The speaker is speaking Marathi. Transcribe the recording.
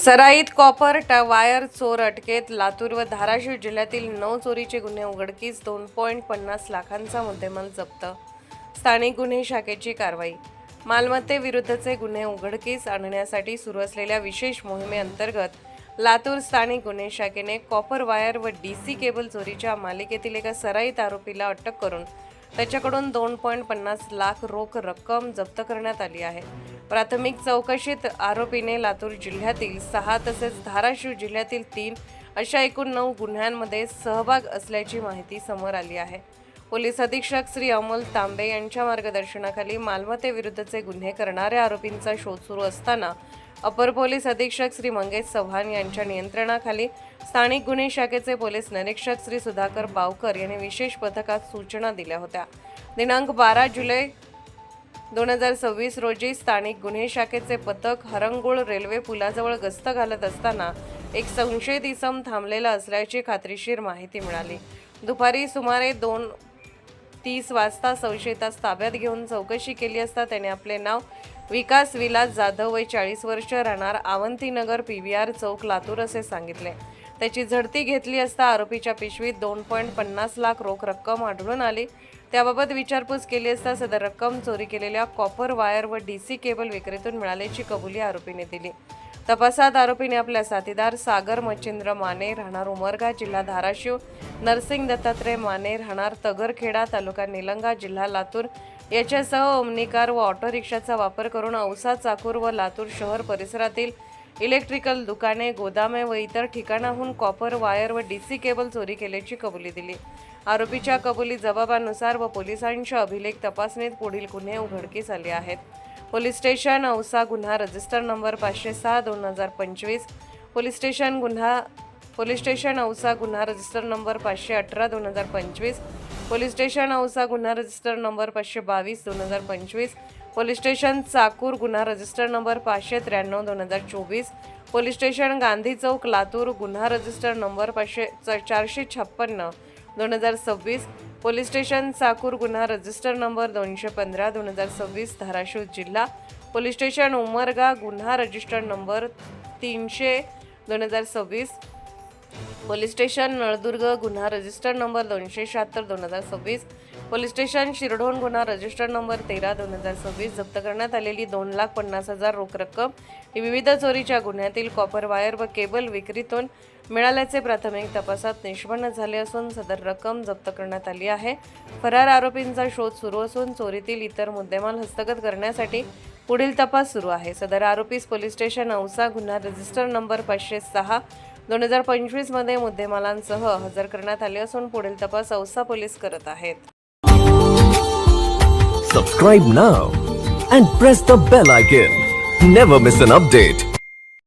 सराईत कॉपर वायर चोर अटकेत. लातूर व धाराशिव जिल्ह्यातील 9 चोरीचे गुन्हे उघडकीस. 2.50 लाखांचा मुद्देमाल जप्त. स्थानिक गुन्हे शाखेची कारवाई. मालमत्तेविरुद्धचे गुन्हे उघडकीस आणण्यासाठी सुरू असलेल्या विशेष मोहिमेअंतर्गत लातूर स्थानिक गुन्हे शाखेने कॉपर वायर व डीसी केबल चोरीच्या मालिकेतील एका सराईत आरोपीला अटक करून त्याच्याकडून 2.50 लाख रोख रक्कम जप्त करण्यात आली आहे. प्राथमिक चौकशीत आरोपीने लातूर जिल्ह्यातील 6 तसेच धाराशिव जिल्ह्यातील 3 अशा एकूण 9 गुन्ह्यांमध्ये सहभाग असल्याची माहिती समोर आली आहे. पोलीस अधीक्षक श्री अमोल तांबे यांच्या मार्गदर्शनाखाली मालमत्तेविरुद्धचे गुन्हे करणाऱ्या आरोपींचा शोध सुरू असताना अपर पोलीस अधीक्षक श्री मंगेश चव्हाण यांच्या नियंत्रणाखाली स्थानिक गुन्हे शाखेचे पोलीस निरीक्षक श्री सुधाकर बावकर यांनी विशेष पथकात सूचना दिल्या होत्या. दिनांक 12 जुलै 2026 रोजी स्थानिक गुन्हे शाखेचे पथक हरंगुळ रेल्वे पुलाजवळ गस्त घालत असताना एक संशयित इसम थांबलेला असल्याची खात्रीशीर माहिती मिळाली. दुपारी सुमारे 2:30 वाजता संशयितास ताब्यात घेऊन चौकशी केली असता त्याने आपले नाव विकास विलास जाधव वय 40 वर्ष, राहणार अवंतीनगर PVR चौक लातूर असे सांगितले. त्याची झडती घेतली असता आरोपीच्या पिशवीत 2.50 लाख रोख रक्कम आढळून आली. त्याबाबत विचारपूस केली असता सदर रक्कम चोरी केलेल्या कॉपर वायर व डीसी केबल विक्रेत्यातून मिळाल्याची कबुली आरोपीने दिली. तपासात आरोपीने आपल्या साथीदार सागर मच्छिंद्र माने, राहणार उमरगा, जिल्हा धाराशिव, नरसिंग दत्तात्रय माने, राहणार तगरखेडा, तालुका निलंगा, जिल्हा लातूर याच्यासह ओमनी कार व ऑटो रिक्षाचा वापर करून औसा, चाकूर व लातूर शहर परिसरातील इलेक्ट्रिकल दुकाने, गोदामे व इतर ठिकाणाहून कॉपर वायर व डीसी केबल चोरी केल्याची कबुली दिली. आरोपीच्या कबुली जबाबानुसार व पोलिसांच्या अभिलेख तपासणीत पुढील गुन्हे उघडकीस आले आहेत. पोलीस स्टेशन औसा गुन्हा register number 506/2025, police station Ausa गुन्हा register number 518/2025, police station Ausa गुन्हा register number 522/2025, police station Chakur गुन्हा register number 593/2024, police station Gandhi Chowk Latur गुन्हा register number 456/2026, police station Chakur गुन्हा रजिस्टर नंबर 215/2026 धाराशिव जिल्हा, पोलीस स्टेशन उमरगा गुन्हा register number 300/2026, police station Naldurg गुन्हा register number 276/2026, police station Shirdhon गुन्हा रजिस्टर नंबर 13/2026. जप्त करण्यात आलेली 2,50,000 रोख रक्कम ही विविध चोरीच्या गुन्ह्यातील कॉपर वायर व केबल विक्रीतून मिळाल्याचे प्राथमिक तपासात निष्पन्न झाले असून सदर रक्कम जप्त करण्यात आली आहे. फरार आरोपींचा शोध सुरू असून चोरीतील इतर मुद्देमाल हस्तगत करण्यासाठी पुढील तपास सुरू आहे. सदर आरोपीस पोलीस स्टेशन औसा गुन्हा रजिस्टर नंबर 506/2025 मध्ये मुद्देमालांसह हजर करण्यात आले असून पुढील तपास औसा पोलीस करत आहेत. Subscribe now and press the bell icon. Never miss an update.